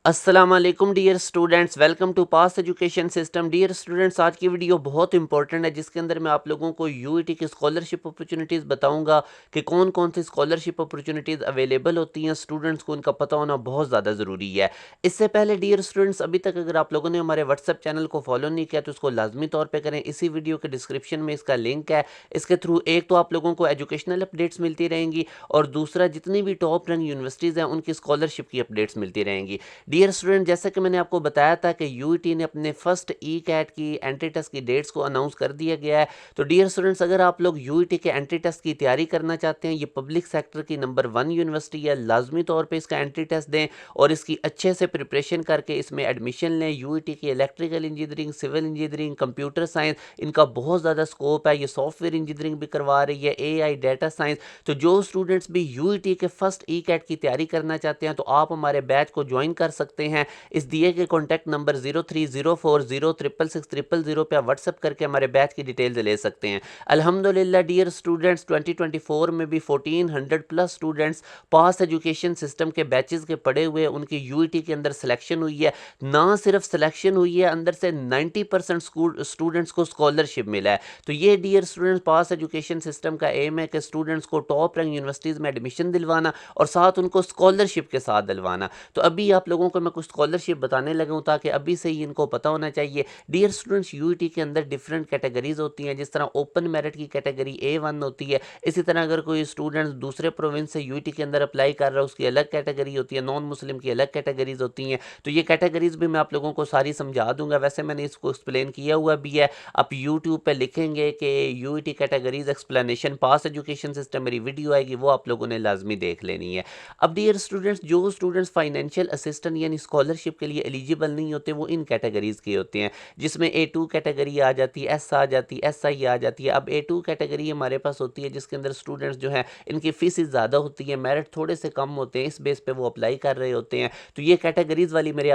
अस्सलाम वालेकुम dear students, welcome to pass education system. Dear students, आज की वीडियो बहुत इंपॉर्टेंट है जिसके अंदर मैं आप लोगों को यूईटी की स्कॉलरशिप अपॉर्चुनिटीज़ बताऊंगा कि कौन कौन सी स्कॉलरशिप अपॉर्चुनिटीज़ अवेलेबल होती हैं। स्टूडेंट्स को उनका पता होना बहुत ज़्यादा ज़रूरी है। इससे पहले डियर स्टूडेंट्स, अभी तक अगर आप लोगों ने हमारे व्हाट्सएप चैनल को फॉलो नहीं किया तो उसको लाजमी तौर पर करें। इसी वीडियो के डिस्क्रिप्शन में इसका लिंक है। इसके थ्रू एक तो आप लोगों को एजुकेशनल अपडेट्स मिलती रहेंगी और दूसरा जितनी भी टॉप रैंक यूनिवर्सिटीज़ हैं उनकी स्कॉलरशिप की अपडेट्स मिलती रहेंगी। डियर स्टूडेंट, जैसा कि मैंने आपको बताया था कि यूईटी ने अपने फर्स्ट ई कैट की एंट्री टेस्ट की डेट्स को अनाउंस कर दिया गया है। तो डियर स्टूडेंट्स, अगर आप लोग यूईटी के एंट्री टेस्ट की तैयारी करना चाहते हैं, ये पब्लिक सेक्टर की नंबर 1 यूनिवर्सिटी है, लाजमी तौर पे इसका एंट्री टेस्ट दें और इसकी अच्छे से प्रिपरेशन करके इसमें एडमिशन लें। यूईटी की electrical engineering, civil engineering, computer science, इनका बहुत ज़्यादा स्कोप है। ये सॉफ्टवेयर इंजीनियरिंग भी करवा रही है, एआई, डाटा साइंस। तो जो स्टूडेंट्स भी यूईटी के फर्स्ट ई कैट की तैयारी करना चाहते हैं तो आप हमारे बैच को ज्वाइन कर सकते हैं। इस दिए गए कॉन्टैक्ट नंबर 0304066600 पे आप व्हाट्सएप करके हमारे बैच की डिटेल्स ले सकते हैं। अल्हम्दुलिल्लाह डियर स्टूडेंट्स, 2024 में भी 1400 plus students pass education system के बैचेस के पढ़े हुए, उनकी यूईटी के अंदर सिलेक्शन हुई है। ना सिर्फ सिलेक्शन हुई है, अंदर से 90% स्टूडेंट्स को स्कॉलरशिप मिला है। तो ये डियर स्टूडेंट्स, पास एजुकेशन सिस्टम का एम है कि स्टूडेंट्स को टॉप रैंक यूनिवर्सिटीज़ में एडमिशन दिलवाना और साथ उनको स्कॉलरशिप के साथ दिलवाना। तो अभी आप लोगों को मैं कुछ स्कॉलरशिप बताने लगा हूँ ताकि अभी से ही इनको पता होना चाहिए। डियर स्टूडेंट्स, यूईटी के अंदर डिफरेंट कैटेगरीज होती हैं। जिस तरह ओपन मेरिट की कैटेगरी A1 होती है, इसी तरह अगर कोई स्टूडेंट्स दूसरे प्रोविंस से यूईटी के अंदर अप्लाई कर रहा है उसकी अलग कैटेगरी होती है, नॉन मुस्लिम की अलग कैटेगरीज होती हैं। तो ये कैटेगरीज भी मैं आप लोगों को सारी समझा दूंगा। वैसे मैंने इसको एक्सप्लेन किया हुआ भी है। आप यूट्यूब पर लिखेंगे कि यूईटी कैटेगरीज एक्सप्लेनेशन पास एजुकेशन सिस्टम, मेरी वीडियो आएगी, वो आप लोगों ने लाजमी देख लेनी है। अब डियर स्टूडेंट्स, जो स्टूडेंट्स फाइनेंशियल असिस्टेंट यानी स्कॉलरशिप के लिए एलिजिबल नहीं होते वो इन कैटेगरीज के होते हैं, जिसमें A2 कैटेगरी आ जाती है, एस आ जाती है, SI आ जाती है। अब A2 कैटेगरी हमारे पास होती है जिसके अंदर स्टूडेंट्स जो हैं इनकी फीस ज़्यादा होती है, मेरिट थोड़े से कम होते हैं, इस बेस पे वो अप्लाई कर रहे होते हैं। तो ये कैटेगरीज वाली मेरी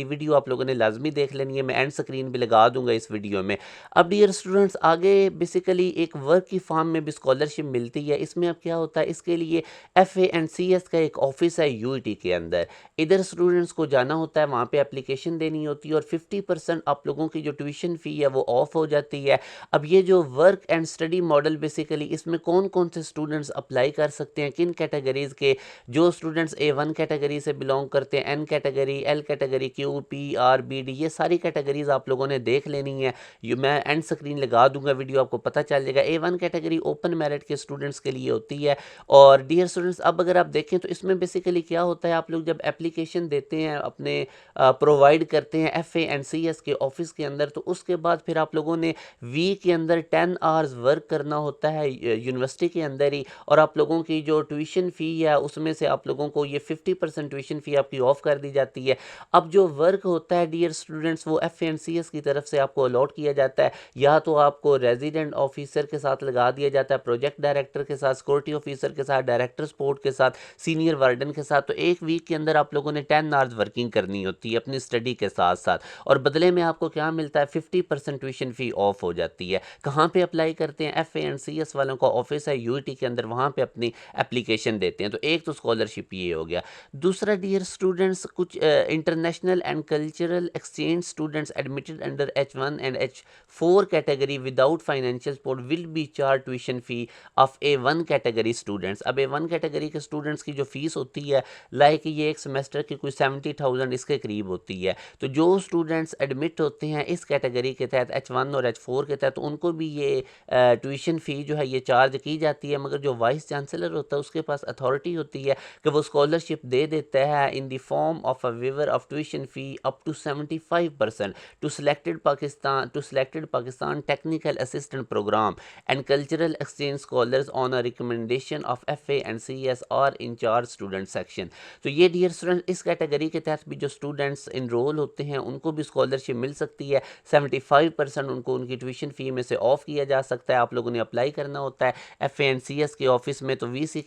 वीडियो आप लोगों ने लाजमी देख लेनी है। मैं एंड स्क्रीन भी लगा दूंगा इस वीडियो में। अब डियर स्टूडेंट्स, आगे बेसिकली एक वर्क की फॉर्म में भी स्कॉलरशिप मिलती है। इसमें अब क्या होता है, इसके लिए FANCS का एक ऑफिस है यूईटी के अंदर। इधर स्टूडेंट्स को जाना होता है, वहाँ पे एप्लीकेशन देनी होती है और 50% आप लोगों की जो ट्यूशन फ़ी है वो ऑफ हो जाती है। अब ये जो work and study model basically, इसमें कौन कौन से स्टूडेंट्स अप्लाई कर सकते हैं, किन कैटेगरीज़ के? जो स्टूडेंट्स A1 कैटेगरी से बिलोंग करते हैं, N category, L category, Q, P, R, B, D, ये सारी कैटेगरीज आप लोगों ने देख लेनी है। ये मैं एंड स्क्रीन लगा दूंगा, वीडियो आपको पता चल जाएगा। A1 कैटेगरी ओपन मेरिट के स्टूडेंट्स के लिए होती है। और डियर स्टूडेंट्स, अब अगर आप देखें तो इसमें बेसिकली क्या होता है, आप लोग जब एप्लीकेशन देते हैं, अपने प्रोवाइड करते हैं FANCS के ऑफिस के अंदर, तो उसके बाद फिर आप लोगों ने वीक के अंदर 10 आवर्स वर्क करना होता है यूनिवर्सिटी के अंदर ही। और आप लोगों की जो ट्यूशन फ़ी है उसमें से आप लोगों को ये 50% ट्यूशन फ़ी आपकी ऑफ कर दी जाती है। अब जो वर्क होता है डियर स्टूडेंट्स, वो FANCS की तरफ से आपको अलॉट किया जाता है। या तो आपको रेजिडेंट ऑफिसर के साथ लगा दिया जाता है, प्रोजेक्ट डायरेक्टर के साथ, सिक्योरिटी ऑफिसर के साथ, डायरेक्टर स्पोर्ट के साथ, सीनियर वार्डन के साथ। तो एक वीक के अंदर आप लोगों ने 10 आवर्स वर्किंग करनी होती है अपनी स्टडी के साथ साथ। और बदले में आपको क्या मिलता है, 50% ट्यूशन फ़ी ऑफ हो जाती है। कहाँ पे अप्लाई करते हैं? FANCS वालों का ऑफिस है यूईटी के अंदर, वहाँ पे अपनी एप्लीकेशन देते हैं। तो एक तो स्कॉलरशिप ये हो गया। दूसरा डियर स्टूडेंट्स, कुछ international and cultural exchange students admitted under H1 and H4 category without financial support will be charge tuition fee of A1 category students. अब A1 कैटेगरी के स्टूडेंट्स की जो फीस होती है, लाइक ये एक सेमेस्टर की कोई 70,000 इसके करीब होती है। तो जो स्टूडेंट्स एडमिट होते हैं इस कैटेगरी के तहत, H1 और H4 के तहत, उनको भी ये ट्यूशन फ़ी जो है ये चार्ज की जाती है। मगर जो वाइस चांसलर होता है उसके पास अथॉरिटी होती है कि वो स्कॉलरशिप दे देता है in the form of a waiver of tuition fee up to 75% to selected Pakistan technical assistant programme and cultural exchange scholars on a recommendation of FANCS और इंचार्ज स्टूडेंट सेक्शन। तो ये डियर स्टूडेंट, इस category के तहत भी जो students enrol होते हैं उनको भी स्कॉलरशिप मिल सकती है। 75% उनको उनकी ट्यूशन फ़ी में से ऑफ किया जा सकता है। आप लोगों ने अप्लाई करना होता है FANCS के ऑफिस में, तो VC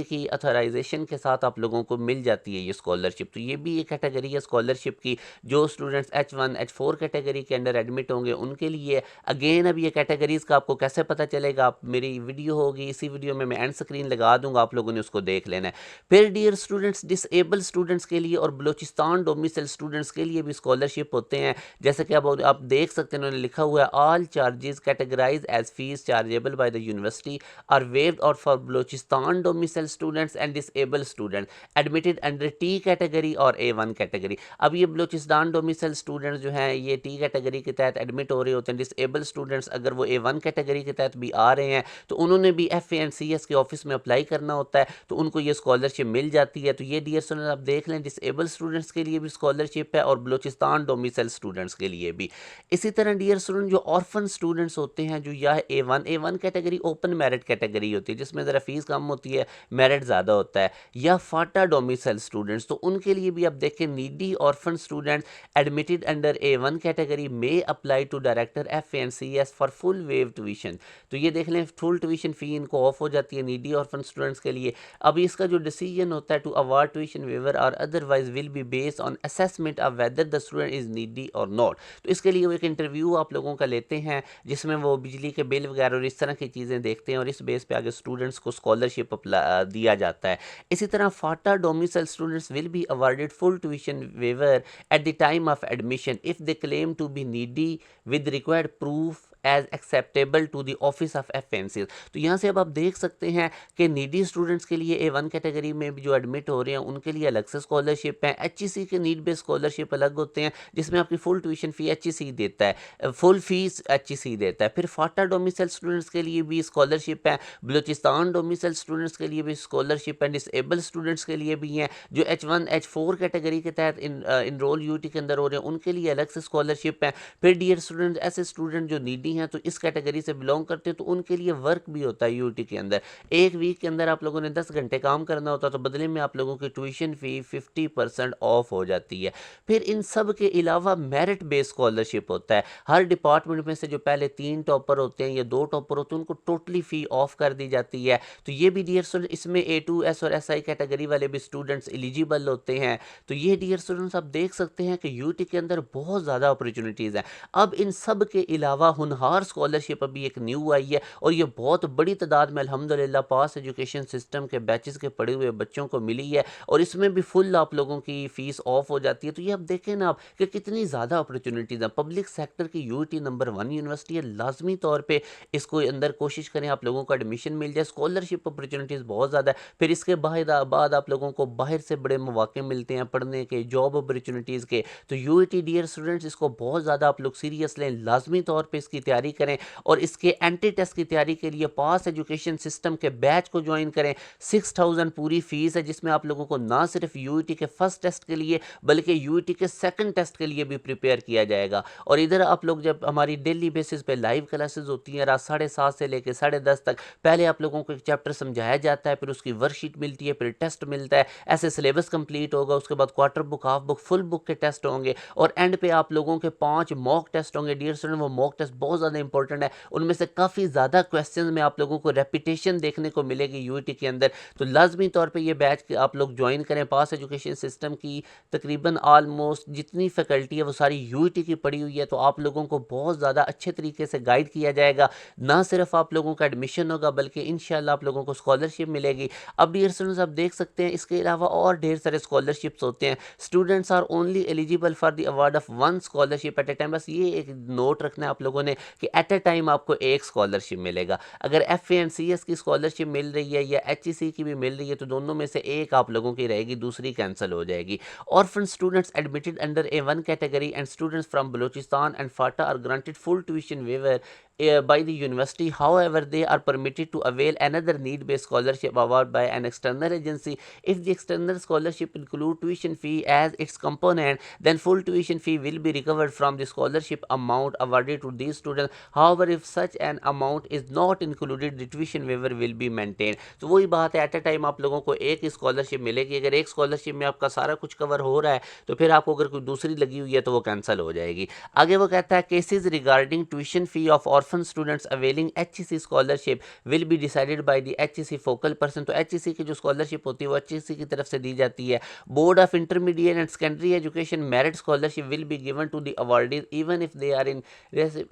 की अथोराइजेशन के साथ आप लोगों को मिल जाती है ये स्कॉलरशिप। तो ये भी एक कैटेगरी है स्कॉलरशिप की। जो स्टूडेंट्स H1 H4 कैटेगरी के अंडर एडमिट होंगे उनके लिए अगेन, अब ये कैटेगरीज का आपको कैसे पता चलेगा, आप मेरी वीडियो होगी, इसी वीडियो में मैं एंड स्क्रीन लगा दूंगा, आप लोगों ने उसको देख लेना है। फिर डियर स्टूडेंट्स, एबल स्टूडेंट्स के लिए और बलूचिस्तान डोमिसाइल स्टूडेंट्स के लिए भी स्कॉलरशिप होते हैं। जैसे कि अब आप देख सकते हैं, उन्होंने लिखा हुआ है all charges categorise as fees chargeable by the university are waived और for Balochistan domicile students and disable student admitted under T category और A1 कैटेगरी। अब ये बलूचिस्तान डोमिसाइल स्टूडेंट्स जो हैं ये टी कैटेगरी के तहत एडमिट हो रहे होते हैं। डिसेबल स्टूडेंट्स अगर वो A1 कैटेगरी के तहत भी आ रहे हैं तो उन्होंने भी FANCS के ऑफिस में अप्लाई करना होता है, तो उनको ये स्कॉलरशिप मिल जाती है। तो ये डियर स्टूडेंट आप देख लें, डिसेबल स्टूडेंट्स के लिए भी स्कॉलरशिप है और बलूचिस्तान डोमिसाइल स्टूडेंट्स के लिए भी। इसी तरह डियर स्टूडेंट जो ऑर्फन स्टूडेंट्स होते हैं, जो या A1 category open merit category होती है जिसमें ज़रा फीस कम होती है, मेरिट ज़्यादा होता है, या फाटा डोमिसाइल स्टूडेंट्स, तो उनके लिए भी आप देखें needy orphan students admitted under A1 category में apply to director FANCS for full waive tuition. तो ये देख लें फुल ट्यूशन फ़ी इनको ऑफ हो जाती है नीडी ऑर्फन स्टूडेंट्स के लिए। अब इसका जो डिसीजन होता है टू अवार्ड ट्यूशन वेवर और otherwise will be based on assessment of whether the student is needy और नॉट। तो इसके लिए वो एक इंटरव्यू आप लोगों का लेते हैं जिसमें वो बिजली के बिल वगैरह और इस तरह की चीज़ें देखते हैं और इस बेस पे आगे स्टूडेंट्स को स्कॉलरशिप दिया जाता है। इसी तरह FATA domicile students will be awarded full tuition waiver at the time of admission if they claim to be needy with required proof as acceptable to the office of FANCS। तो यहाँ से अब आप देख सकते हैं कि नीडी स्टूडेंट्स के लिए A1 कैटेगरी में भी जो एडमिट हो रहे हैं उनके लिए अलग से स्कॉलरशिप है। HEC के नीड बेस्ड स्कॉलरशिप अलग होते हैं जिसमें आपकी फुल ट्यूशन फ़ी HEC देता है, फुल फीस HEC देता है। फिर फाटा डोमिसाइल स्टूडेंट्स के लिए भी स्कॉलरशिप है, बलूचिस्तान डोमिसाइल स्टूडेंट्स के लिए भी स्कॉलरशिप है, डिसेबल स्टूडेंट्स के लिए भी हैं, जो H1 H4 कैटेगरी के तहत इनरोल UT के अंदर हो रहे हैं उनके लिए अलग से स्कॉलरशिप है। फिर डियर स्टूडेंट ऐसे स्टूडेंट जो नीडी हैं तो इस कैटेगरी से बिलोंग करते हैं तो उनके लिए वर्क भी होता है UT के अंदर। एक वीक के अंदर आप लोगों ने 10 घंटे काम करना होता है तो बदले में आप लोगों की ट्यूशन फ़ी 50% ऑफ हो जाती है। फिर इन सब के अलावा मेरिट बेस्ड स्कॉलरशिप होता है। हर डिपार्टमेंट में से जो पहले 3 टॉपर होते हैं या 2 टॉपर होते हैं उनको टोटली फ़ी ऑफ कर दी जाती है। तो ये भी डियर स्टूडेंट इसमें A2S और SI कैटेगरी वाले भी स्टूडेंट्स एलिजिबल होते हैं। तो ये डियर स्टूडेंट्स आप देख सकते हैं कि UT के अंदर बहुत ज़्यादा अपॉर्चुनिटीज़ हैं। अब इन सब के अलावा हुनहार स्कॉलरशिप अभी एक न्यू आई है और ये बहुत बड़ी तादाद में अल्हम्दुलिल्लाह पास एजुकेशन सिस्टम के बैचेस के पढ़े हुए बच्चों को मिली है और इसमें भी फुल आप लोगों की फ़ीस ऑफ हो जाती है। तो ये आप देखें ना आप कि कितनी ज़्यादा अपॉर्चुनिटीज़ हैं। पब्लिक सेक्टर की UT नंबर 1 यूनिवर्सिटी है, लाजमी तौर पर इसको अंदर कोशिश करें आप लोगों को एडमिशन मिल जाए। स्कॉलरशिप अपॉर्चुनिटीज़ बहुत ज़्यादा है। फिर इसके बाद आप लोगों को बाहर से बड़े मौके मिलते हैं पढ़ने के, जॉब अपॉर्चुनिटीज़ के। तो UT डियर स्टूडेंट्स इसको बहुत ज़्यादा आप लोग सीरियस लें, लाजमी तौर पे इसकी तैयारी करें और इसके एंटी टेस्ट की तैयारी के लिए पास एजुकेशन सिस्टम के बैच को ज्वाइन करें। 6000 पूरी फीस है जिसमें आप लोगों को ना सिर्फ UT के फर्स्ट टेस्ट के लिए बल्कि UT के सेकंड टेस्ट के लिए भी प्रिपेयर किया जाएगा। और इधर आप लोग जब हमारी डेली बेसिस पे लाइव क्लासेस होती हैं रात 7:30 से लेकर 10:30 तक, पहले आप लोगों को एक चैप्टर समझाया जाता है, फिर उसकी वर्कशीट मिलती है, फिर टेस्ट मिलता है, ऐसे सिलेबस कंप्लीट होगा। उसके बाद quarter book, half book, full book के टेस्ट होंगे और एंड पे आप लोगों के 5 मॉक टेस्ट होंगे। डियर स्टूडेंट वो मॉक टेस्ट बहुत ज़्यादा इंपॉर्टेंट है, उनमें से काफ़ी ज़्यादा क्वेश्चन में आप लोगों को रेपिटेशन देखने को मिलेगी UT के अंदर। तो लाजमी तौर पे ये बैच आप लोग ज्वाइन करें। पास एजुकेशन सिस्टम की तकरीबन ऑलमोस्ट जितनी फैकल्टी है वो सारी UT की पड़ी हुई है, तो आप लोगों को बहुत ज़्यादा अच्छे तरीके से गाइड किया जाएगा। ना सिर्फ आप लोगों का एडमिशन होगा बल्कि इंशाल्लाह आप लोगों को स्कॉलरशिप मिलेगी। अब डियर स्टूडेंट्स आप देख सकते हैं इसके अलावा और ढेर सारे स्कॉलरशिप्स होते हैं। Students are only eligible for the award of 1 scholarship at a time. बस ये एक नोट रखना है आप लोगों ने कि एट ए टाइम आपको एक स्कॉलरशिप मिलेगा। अगर FANCS की स्कॉलरशिप मिल रही है या HEC की भी मिल रही है तो दोनों में से एक आप लोगों की रहेगी, दूसरी कैंसिल हो जाएगी। Orphan students admitted under A1 category and students from Balochistan and FATA are granted full tuition waiver by the university. However, they are permitted to avail another need-based scholarship award by an external agency. If the external scholarship include tuition fee as its component, then full tuition fee will be recovered from the scholarship amount awarded to these students. However, if such an amount is not included, the tuition waiver will be maintained. तो वही बात है, eight a time आप लोगों को एक scholarship मिलेगी। अगर एक स्कॉलरशिप में आपका सारा कुछ कवर हो रहा है तो फिर आपको अगर कोई दूसरी लगी हुई है तो वो कैंसिल हो जाएगी। आगे वो कहता है cases regarding tuition fee of orphan students availing HEC scholarship will be decided by the HEC focal person. तो HEC की जो स्कॉलरशिप होती है वो HEC की तरफ से दी जाती है। Board of intermediate and secondary education merit scholarship will be given to the awardees even if they are in,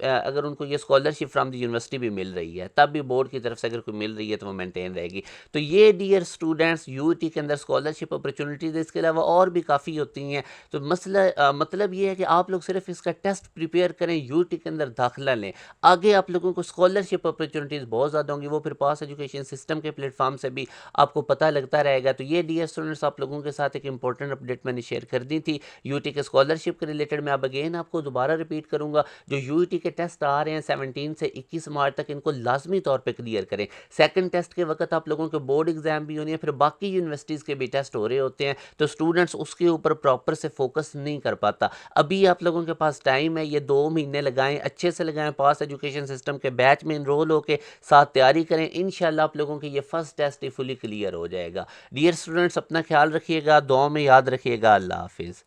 अगर उनको ये स्कॉलरशिप फ्रॉम द यूनिवर्सिटी भी मिल रही है तब भी बोर्ड की तरफ से अगर कोई मिल रही है तो वो मेंटेन रहेगी। तो ये डियर स्टूडेंट्स यूटी के अंदर स्कॉलरशिप अपॉर्चुनिटीज, इसके अलावा और भी काफ़ी होती हैं। तो मतलब ये है कि आप लोग सिर्फ इसका टेस्ट प्रिपेयर करें, यूटी के अंदर दाखिला लें, आगे आप लोगों को स्कॉलरशिप अपॉर्चुनिटीज़ बहुत ज़्यादा होंगी, वो फिर पास एजुकेशन सिस्टम के प्लेटफॉर्म से भी आपको पता लगता रहेगा। तो ये डियर स्टूडेंट्स आप लोगों के साथ एक इंपॉर्टेंट अपडेट मैंने शेयर कर दी थी यूटी के स्कॉलरशिप के रिलेटेड। मैं अब अगेन आपको दोबारा रिपीट करूंगा, जो यूटी के टेस्ट आ रहे हैं 17 से 21 मार्च तक, इनको लाजमी तौर पर क्लियर करें। सेकंड टेस्ट के वक्त आप लोगों के बोर्ड एग्जाम भी होनी है, फिर बाकी यूनिवर्सिटीज़ के भी टेस्ट हो रहे होते हैं, तो स्टूडेंट्स उसके ऊपर प्रॉपर से फोकस नहीं कर पाता। अभी आप लोगों के पास टाइम है, ये 2 महीने लगाएं, अच्छे से लगाएं, पास एजुकेशन सिस्टम के बैच में इनरोल होकर साथ तैयारी करें। इंशाल्लाह आप लोगों के ये फर्स्ट टेस्ट ही फुली क्लियर हो जाएगा। डियर स्टूडेंट्स अपना ख्याल रखिएगा, दुआ में याद रखिएगा। अल्लाह हाफिज़।